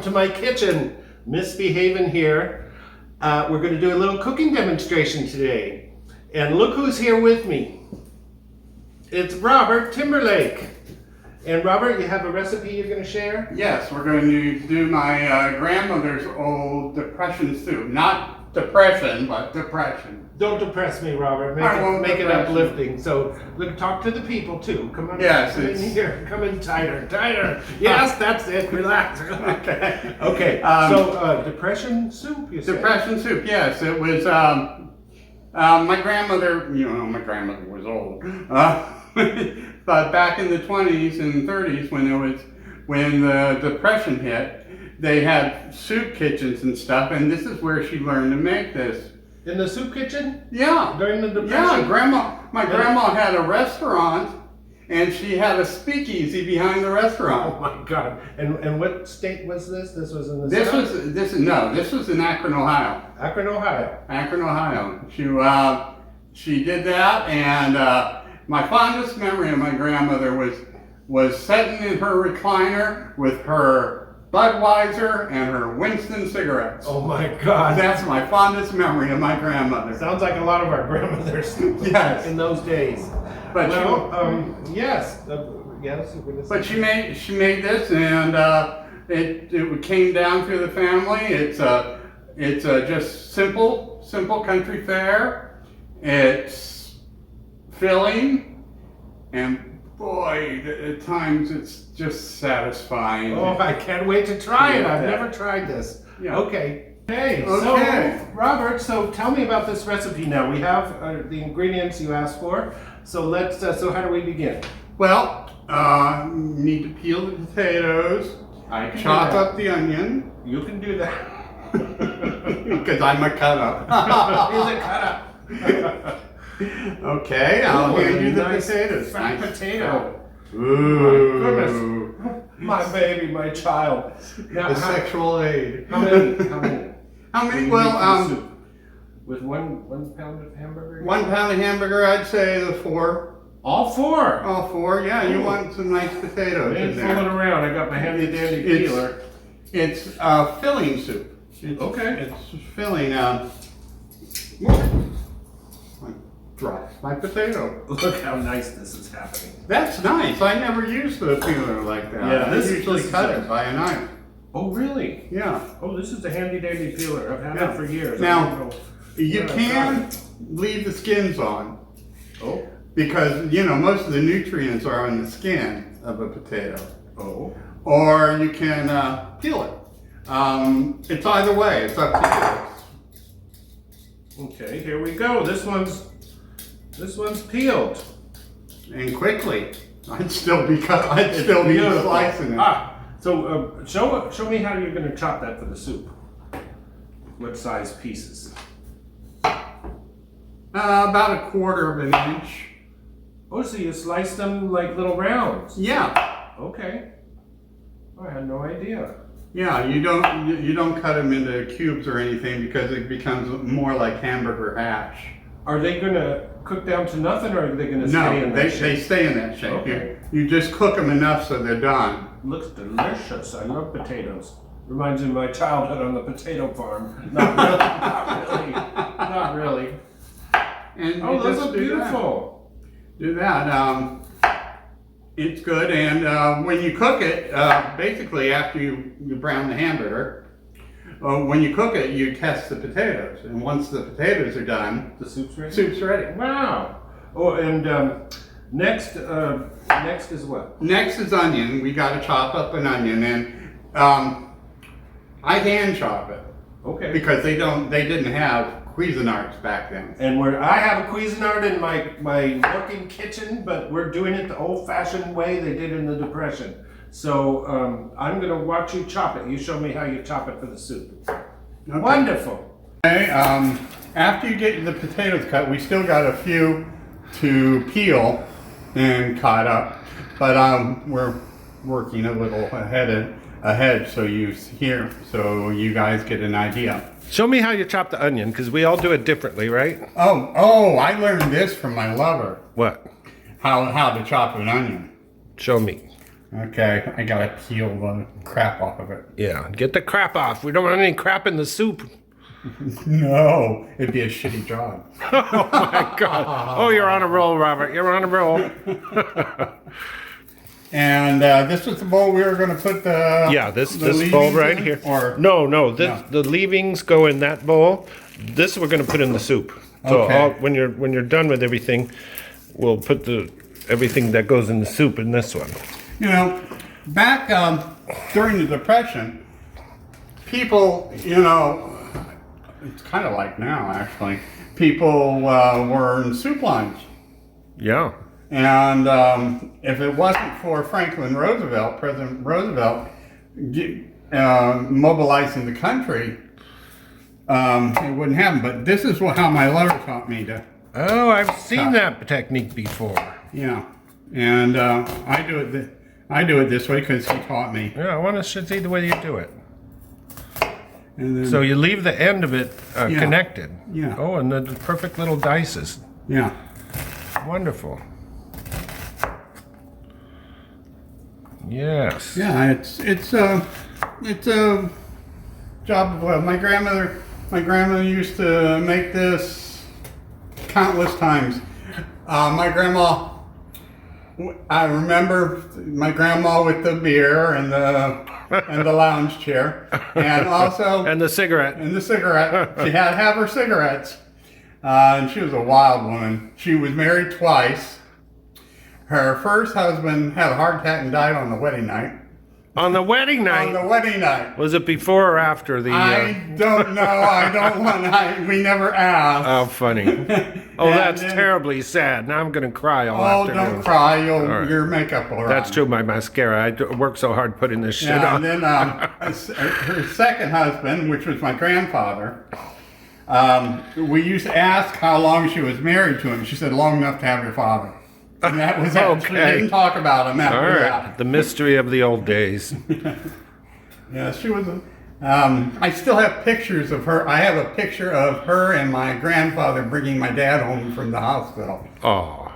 to my kitchen. Miss Bea Haven here. We're going to do a little cooking demonstration today. And look who's here with me. It's Robert Timberlake. And Robert, you have a recipe you're going to share? Yes, we're going to do my grandmother's old depression soup. Not depression, but depression. Don't depress me, Robert. Make it uplifting. So look, talk to the people too. Come on. Yes, come in here. Come in tighter, tighter. Yes, that's it. Relax. Okay. Okay. Depression soup. You said? Depression soup. Yes, it was. My grandmother. You know, my grandmother was old. But back in the 20s and 30s, when the depression hit, they had soup kitchens and stuff, and this is where she learned to make this. In the soup kitchen? Yeah. During the depression? Yeah, my grandma had a restaurant, and she had a speakeasy behind the restaurant. Oh my God! And what state was this? This was in the This South? this was in Akron, Ohio. Akron, Ohio. Akron, Ohio. She did that, and my fondest memory of my grandmother was sitting in her recliner with her Budweiser and her Winston cigarettes. Oh my God! That's my fondest memory of my grandmother. Sounds like a lot of our grandmothers. Yes. In those days. But yes. Yes. But she made this, and it came down through the family. It's just simple country fare. It's filling, and boy, at times it's just satisfying. Oh, I can't wait to try it. I've Yeah. never tried this. Yeah. Okay. Hey, Okay. so Robert, so tell me about this recipe now. We have the ingredients you asked for. So let's. So how do we begin? Well, you need to peel the potatoes. I can Chop do that. up the onion. You can do that. Because I'm a cut up. He's a cut up. Okay, I'll Ooh, hand you the nice potatoes. fat potato. Ooh. My goodness. My baby, my child. Now, The sexual aid. how many? How many? How Do many? you Well, need for the soup? With one pound of hamburger? 1 pound of hamburger, I'd say the 4. All four. All 4, yeah. You want some nice potatoes I ain't in fooling there. around. I got my handy dandy It's- peeler. It's filling soup. Okay. It's filling. Drop my potato. Look how nice this is happening. That's nice. I never used the peeler like that. Yeah, I this usually is cut a- it by a knife. Oh, really? Yeah. Oh, this is the handy dandy peeler. I've had Yeah. it for years. Now, I don't know. You Yeah, can leave the skins on Oh, because, you know, most of the nutrients are on the skin of a potato. oh. Or you can peel it. It's either way. It's up to Okay, here we go. This one's peeled. you. And quickly. I'd still be slicing it. So show me how you're going to chop that for the soup. What size pieces? About 1/4 of an inch. Oh, so you slice them like little rounds. Yeah. Okay. I had no idea. Yeah, you don't cut them into cubes or anything because it becomes more like hamburger hash. Are they going to cook down to nothing, or are they going to stay No, in that they shape? stay in that shape. Okay. You just cook them enough so they're done. Looks delicious. I love potatoes. Reminds me of my childhood on the potato farm. Not really. Not really. Not really. And Oh, you those just are do beautiful. Do that. It's good, and when you cook it, basically after you brown the hamburger, when you cook it, you test the potatoes, and once the potatoes are done, The soup's ready? soup's ready. Wow. Oh, and next is what? Next is onion. We got to chop up an onion, and I hand chop it Okay. because they didn't have Cuisinarts back then. And I have a Cuisinart in my working kitchen, but we're doing it the old-fashioned way they did in the Depression. So I'm going to watch you chop it. You show me how you chop it for the soup. Okay. Wonderful. Okay, after you get the potatoes cut, we still got a few to peel and cut up, but we're working a little ahead so you guys get an idea. Show me how you chop the onion, because we all do it differently, right? Oh, I learned this from my lover. What? How to chop an onion. Show me. Okay, I gotta peel the crap off of it. Yeah, get the crap off. We don't want any crap in the soup. No, it'd be a shitty job. Oh my God. Oh, you're on a roll, Robert. You're on a roll. And this was the bowl we were going to put the this leavings bowl right in? here. Or No, the leavings go in that bowl. This we're going to put in the soup. So Okay. when you're done with everything, we'll put everything that goes in the soup in this one. you know, back during the Depression, people, it's kind of like now actually. People were in soup lines. Yeah. And if it wasn't for Franklin Roosevelt, President Roosevelt, mobilizing the country, it wouldn't happen. But this is how my lover taught me to. Oh, I've seen that technique before. Yeah, and I do it this way because he taught me. Yeah, I want to see the way you do it. And then, So you leave the end of it Yeah. connected. Yeah. Oh, and the perfect little dices. yeah, Wonderful. Yes. yeah, it's a job of my grandmother. My grandmother used to make this countless times. My grandma. I remember my grandma with the beer and the lounge chair, and also And the cigarette. and the cigarette. She had to have her cigarettes, and she was a wild woman. She was married twice. Her first husband had a heart attack and died on the wedding night. On the wedding On night. the wedding night. Was it before or after the? I don't know. I don't want. We never asked. Oh, funny. Oh, And that's then- terribly sad. Now I'm going to cry all Oh, afternoon. don't cry. right. Your makeup will run. That's true. My mascara. I work so hard putting this shit Yeah, on. and then her second husband, which was my grandfather, we used to ask how long she was married to him. She said, long enough to have your father. And that was it. Okay. We didn't talk about him All after right. that. The mystery of the old days. Yeah, she was. I still have pictures of her. I have a picture of her and my grandfather bringing my dad home from the hospital. Oh.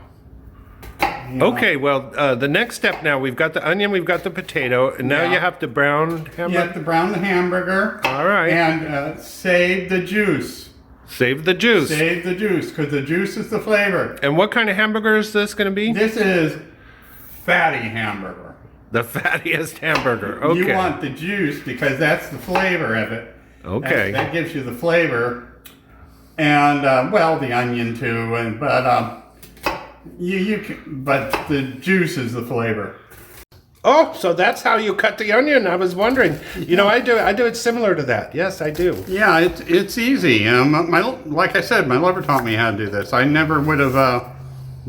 You know. Okay, well, the next step now, we've got the onion, we've got the potato, and now Yeah. you have to brown You have hamburger. to brown the hamburger. All right. And save the juice. Save the juice. Save the juice, because the juice is the flavor. And what kind of hamburger is this going to be? This is fatty hamburger. The fattiest hamburger. Okay. You want the juice because that's the flavor of it. Okay. That gives you the flavor. And, the onion too. But the juice is the flavor. Oh, so that's how you cut the onion. I was wondering. You know, I do it similar to that. Yes, I do. Yeah, it's easy. Like I said, my lover taught me how to do this. I never would have.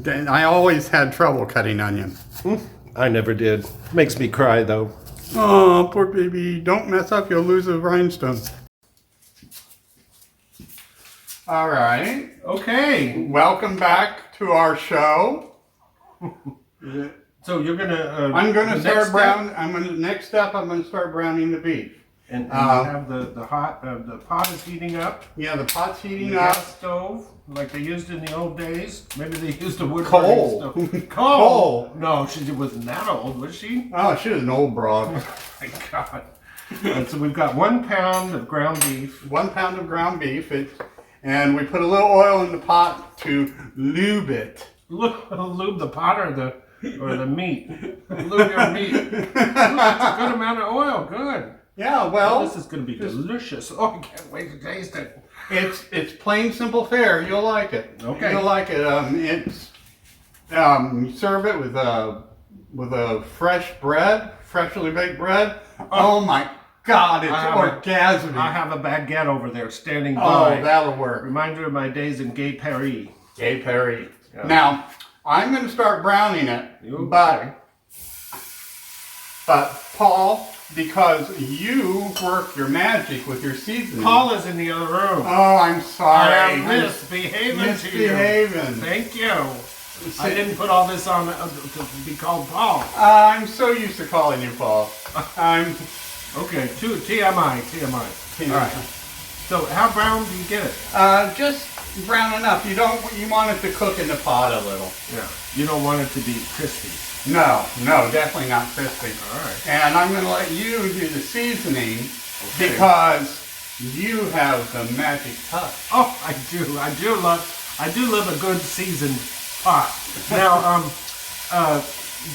I always had trouble cutting onion. I never did. Makes me cry though. Oh, poor baby! Don't mess up; you'll lose a rhinestone. All right. Okay. Welcome back to our show. So you're gonna. I'm going to the start next step- Next step, I'm going to start browning the beef. And you have the pot is heating up. Yeah, the pot's heating The up. gas stove, like they used in the old days. Maybe they used a wood Coal. burning stove. Coal. No, she wasn't that old, was she? Oh, she was an old broad. My God. And so we've got 1 pound of ground beef. 1 pound of ground beef, and we put a little oil in the pot to lube it. Lube the pot or the meat. Lube your meat. Ooh, that's a good amount of oil. Good. Yeah, well, This is going to be delicious. Oh, I can't wait to taste it. it's plain simple fare. You'll like it. Okay. You'll like it. You serve it with a fresh bread, freshly baked bread. Oh my God, it's orgasmic. I have a baguette over there standing Oh, by. that'll work. Reminder of my days in Gay Paris. Gay Perry. Yeah. Now, I'm going to start browning it, but Paul, because you work your magic with your seasoning. Paul is in the other room. Oh, I'm sorry. I am Miss Bea Haven Miss to Bea you. Haven. Thank you. I didn't put all this on to be called Paul. I'm so used to calling you Paul. I'm. Okay, TMI. All right. So how brown do you get it? Just brown enough. You want it to cook in the pot a little. Yeah. You don't want it to be crispy. No, no, definitely not crispy. All right. And I'm going to let you do the seasoning Okay. because you have the magic touch. Oh, I do love a good seasoned pot. Now,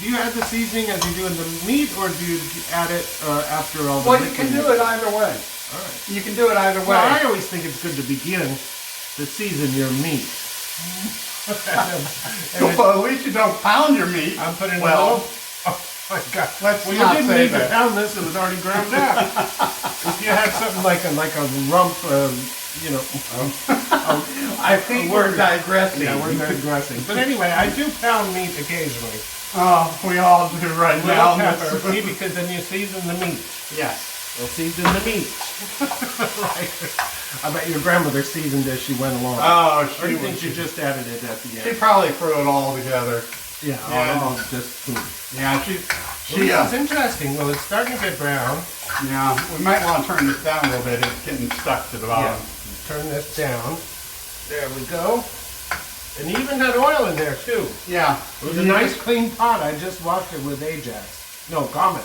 do you add the seasoning as you do in the meat, or do you add it after all the Well, you can do it either way. All right. You can do it either way. Well, I always think it's good to begin to season your meat. Well, at least you don't pound your meat. I'm putting well, a little. Oh my God! Let's well, not you didn't say need to that. pound this; it was already ground up. If you had something like a rump, you know. I think we're digressing. Yeah, we're digressing. But anyway, I do pound meat occasionally. Oh, we all do right now. Little pepper, see, because then you season the meat. Yes. Well, season the meat. Right. I bet your grandmother seasoned as she went along. Oh, Or do you think she just added it at the She end? probably threw it all together. Yeah, Yeah. all just food. Yeah, This is interesting. Well, it's starting to get brown. yeah, we might want to turn this down a little bit. It's getting stuck to the bottom. Turn this down. There we go. And you even had oil in there too. Yeah. It was a nice clean pot. I just washed it with Ajax. No, Comet.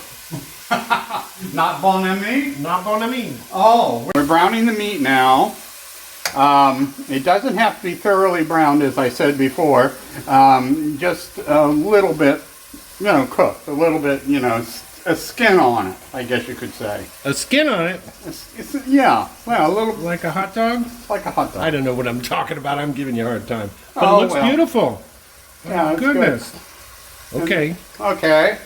Not bon ami? Not bon ami. Oh, we're browning the meat now. It doesn't have to be thoroughly browned, as I said before. Just a little bit, cooked. A little bit, a skin on it, I guess you could say. A skin on it, Yeah, well, a little like a hot dog. like a hot dog. I don't know what I'm talking about. I'm giving you a hard time. But Oh, it looks well. beautiful. Yeah, it's Goodness. Okay. good. Okay.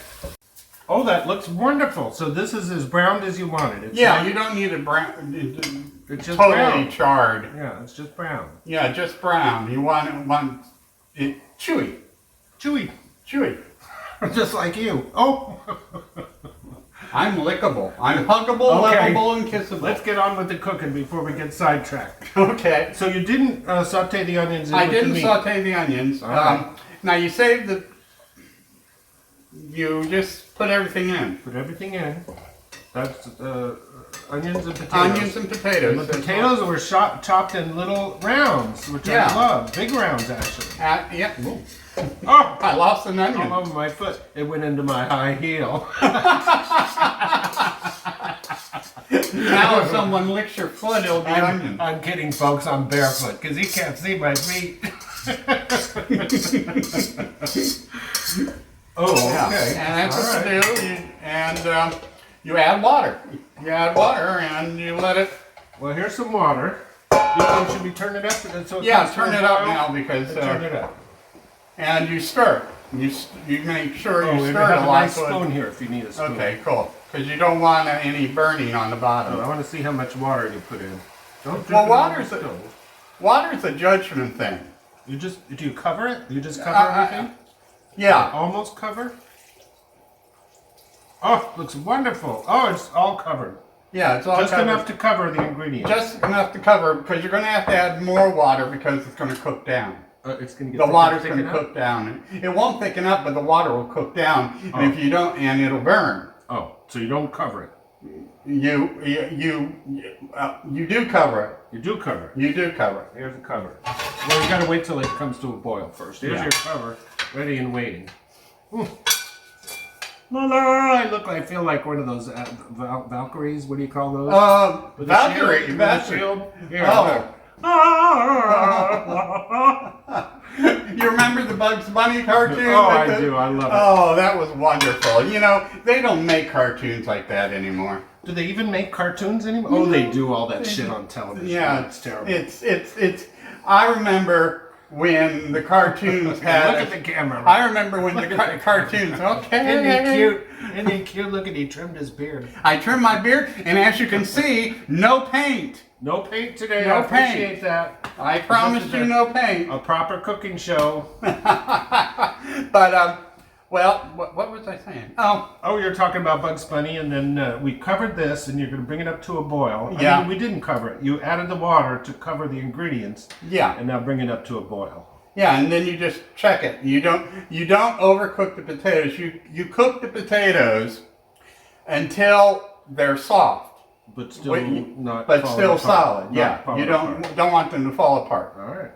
Oh, that looks wonderful. So this is as browned as you want it. It's Yeah, not- you don't need it brown. It's just Totally brown. charred. Yeah, it's just brown. Yeah, just brown. You want it chewy. Chewy. Chewy. Just like you. Oh. I'm lickable. I'm huggable, Okay. lovable, and kissable. Let's get on with the cooking before we get sidetracked. Okay. So you didn't saute the onions in I with the didn't meat. saute the onions. All right. Now you saved the. You just put everything in. Put everything in. That's onions and potatoes. Onions and potatoes. And the potatoes were chopped in little rounds, which Yeah. I love. Big rounds, actually. Yep. Oh, I lost an onion. all over my foot. It went into my high heel. Now if someone licks your foot, it'll be onion. I'm kidding, folks. I'm barefoot because he can't see my feet. Oh, Yeah. okay. And that's All what right. you do. You add water. You add water and you let it. Well, here's some water. You think should we turn it up? So it Yeah, comes to turn a it up boil? now because. Turn it up. And you stir. You make sure Oh, you we stir have it a a lot. nice so it- spoon here if you need a spoon. Okay, cool. Because you don't want any burning on the Oh, bottom. I want to see how much water you put in. Don't drip Well, it on water's the a- stove. Water's a judgment thing. Do you cover it? You just cover everything? Yeah. Almost cover? Oh, looks wonderful. Oh, it's all covered. Yeah, it's all Just covered. enough to cover the ingredients. Just enough to cover because you're going to have to add more water because it's going to cook down. It's going to get The water's going to thicken up? cook down. It won't thicken up, but the water will cook down. Oh. And if you don't, and it'll burn. Oh, so you don't cover it. You do cover it. You do cover it. You do cover it. Here's the cover. Well, you got to wait till it comes to a boil first. Here's Yeah. your cover, ready and waiting. I feel like one of those Valkyries. What do you call those? With a Valkyrie. shield? With a Valkyrie. shield? Here, Oh. look. You remember the Bugs Bunny cartoon? Oh, I do. I love it. Oh, that was wonderful. They don't make cartoons like that anymore. Do they even make cartoons anymore? Oh, they do all that shit on television. Yeah, it's terrible. It's. I remember when the cartoons had. Look at the camera. I remember when the cartoons. Okay. Isn't he cute? Isn't he cute? Look at he trimmed his beard. I trimmed my beard, and as you can see, no paint. No paint today. No I appreciate paint. that. I promised you no paint. A proper cooking show. But well, what was I saying? Oh, you're talking about Bugs Bunny, and then we covered this, and you're going to bring it up to a boil. Yeah. I mean, we didn't cover it. You added the water to cover the ingredients, Yeah. and now bring it up to a boil. Yeah, and then you just check it. You don't overcook the potatoes. You cook the potatoes until they're soft, But still but falling still apart. solid. Not Yeah, falling you apart. don't want them to fall apart. All right.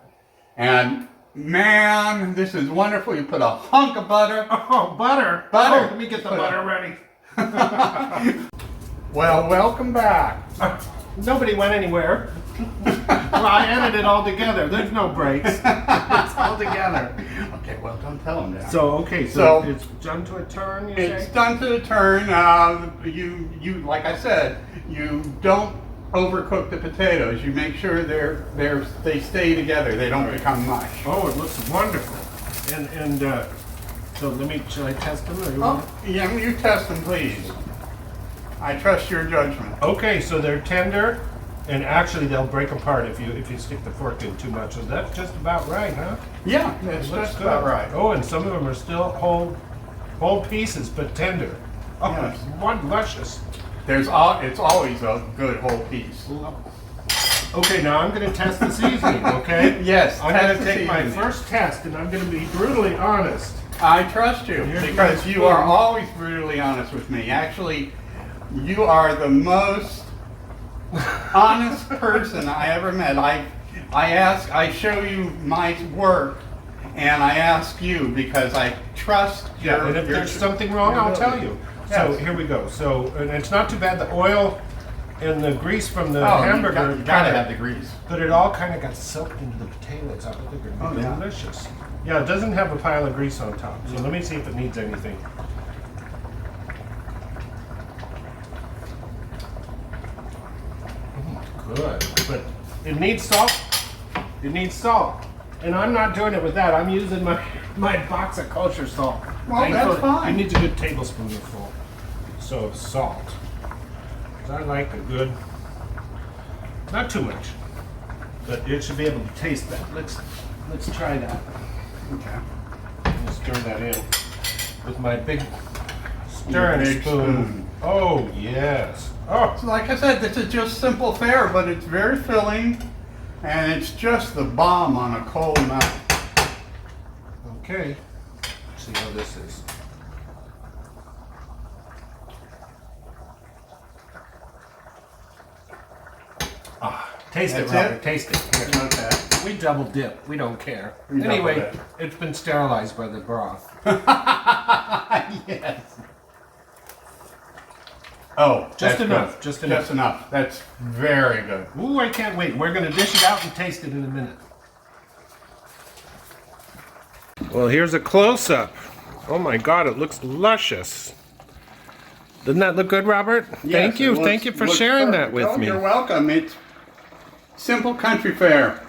And Man, this is wonderful. You put a hunk of butter. Oh, butter. Butter. Oh, let me get the butter ready. Well, welcome back. Nobody went anywhere. Well, I edited it all together. There's no breaks. It's all together. Okay, well, don't tell them that. So, okay, so it's done to a turn, you It's say? done to the turn. You like I said, you don't overcook the potatoes. You make sure they stay together. They don't become mush. Oh, it looks wonderful. And so should I test them? Or you want? Yeah, you test them, please. I trust your judgment. Okay, so they're tender, and actually they'll break apart if you stick the fork in too much. So that's just about right, huh? Yeah, that's Looks just good. about right. Oh, and some of them are still whole pieces, but tender. Oh, Yes. it's one luscious. It's always a good whole piece. Okay, now I'm going to test the seasoning, okay? Yes, I'm test going to the take my seasoning. first test, and I'm going to be brutally honest. I trust you Here's because my you are spoon. always brutally honest with me. Actually, you are the most honest person I ever met. I show you my work, and I ask you because I trust Yeah, and if there's something wrong, I'll tell you. So Yes. here we go. So, and it's not too bad. The oil and the grease from the Oh, hamburger you gotta have the grease. but it all kind of got soaked into the potatoes. I think they're Oh, gonna be yeah. delicious. Yeah, it doesn't have a pile of grease on top. So let me see if it needs anything. Good, but it needs salt. It needs salt, and I'm not doing it with that. I'm using my box of kosher salt. Well, that's fine. It needs a good tablespoonful so of salt. 'Cause I like a good, not too much, but it should be able to taste that. Let's try that. Okay. Let's stir that in with my big stirring big spoon. Oh yes. Oh. So like I said, this is just simple fare, but it's very filling, and it's just the bomb on a cold night. Okay. Let's see how this is. Taste That's it, Robert. it? Taste it. Here. Okay. We double dip. We don't care. We double Anyway, dip. it's been sterilized by the broth. Yes. Oh, Just that's enough, good. just enough. Just enough. That's very good. Ooh, I can't wait. We're going to dish it out and taste it in a minute. Well, here's a close-up. Oh my God, it looks luscious. Doesn't that look good, Robert? Thank you. Thank you for sharing that with me. You're welcome. It's simple country fare.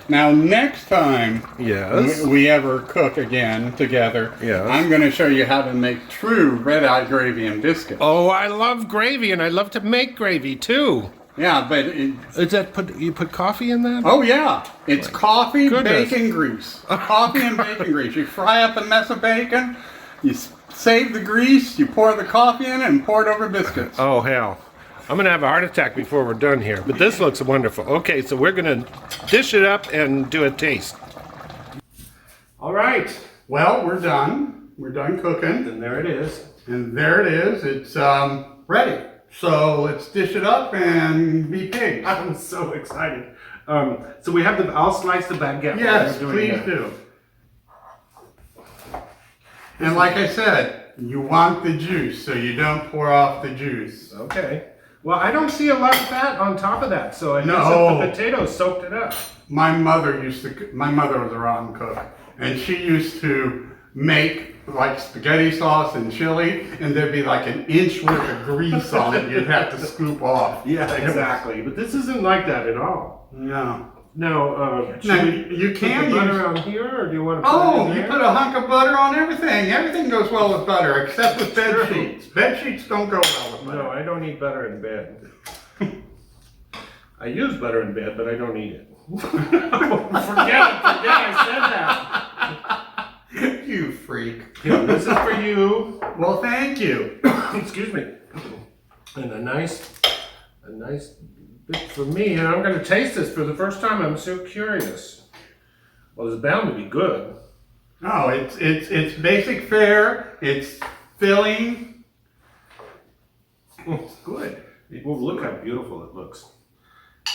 Now, next time Yes. we ever cook again together, Yes. I'm going to show you how to make true red-eye gravy and biscuits. Oh, I love gravy, and I love to make gravy too. Yeah, but Is that you put coffee in that? oh yeah, it's coffee, Goodness. bacon grease. Coffee and bacon grease. You fry up a mess of bacon, you save the grease, you pour the coffee in, and pour it over biscuits. Oh hell. I'm gonna have a heart attack before we're done here. But this looks wonderful. Okay, so we're gonna dish it up and do a taste. All right. Well, we're done. We're done cooking, And there it is. and there it is. It's ready. So let's dish it up and be pigs. I'm so excited. So we have I'll slice the baguette. Yes, while we're doing please that. do. And like I said, you want the juice, so you don't pour off the juice. Okay. Well, I don't see a lot of fat on top of that, so I guess No. if the potatoes soaked it up. My mother was a rotten cook, and she used to make like spaghetti sauce and chili, and there'd be like an inch worth of grease on it you'd have to scoop off. Yeah, exactly. But this isn't like that at all. No. Now, should Now, we you can put the butter use... on here, or do you want to put it Oh, in you there? put a hunk of butter on everything. Everything goes well with butter, except with bed sheets. Bed sheets don't go well with butter. No, I don't eat butter in bed. I use butter in bed, but I don't eat it. Forget I said that. You freak. Here, this is for you. Well, thank you. Excuse me. And a nice bit for me. And I'm going to taste this for the first time. I'm so curious. Well, it's bound to be good. No, it's basic fare. It's filling. It's good. Well, look how beautiful it looks.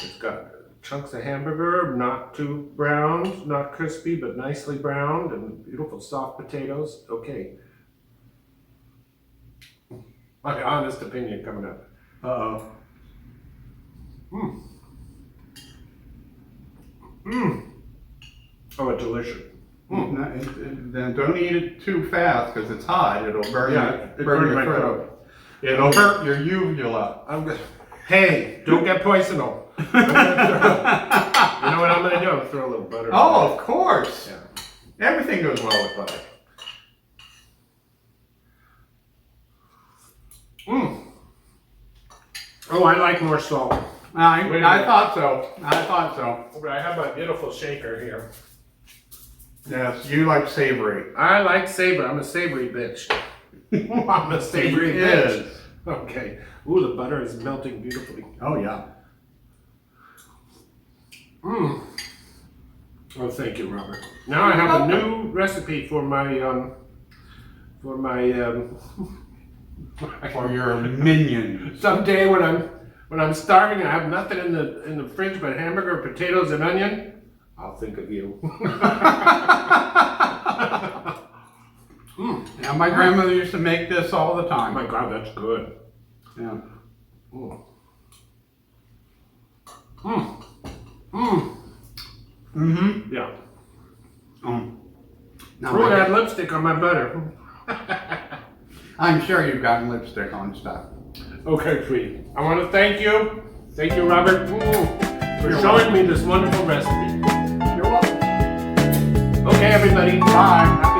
It's got chunks of hamburger, not too browned, not crispy, but nicely browned, and beautiful soft potatoes. Okay. My honest opinion coming up. Uh-oh. Mmm. Mmm. Oh, it's delicious. Then don't eat it too fast because it's hot. It'll burn, It burn burned your my throat. It'll hurt your uvula. Hey, don't get poisonal. You know what I'm gonna do? Throw a little butter. Oh, of course. Yeah. Everything goes well with butter. Mmm. Oh, I like more salt. I thought so. I thought so. But I have my beautiful shaker here. Yes, you like savory. I like savory. I'm a savory bitch. I'm a savory bitch. Is. Okay. Ooh, the butter is melting beautifully. Oh yeah. Mmm. Oh, thank you, Robert. Now I have a new recipe for my for your minions. someday when I'm starving and I have nothing in the fridge but hamburger, potatoes, and onion. I'll think of you. Yeah, my grandmother used to make this all the Oh time. my God, that's good. Yeah. Mm. Mm. Mm. Mm-hmm. Yeah. Now, Oh, I had lipstick on my butter. I'm sure you've gotten lipstick on stuff. Okay, sweetie. I want to thank you. Thank you, Robert, for showing me this wonderful recipe. You're welcome. Okay, everybody. Bye.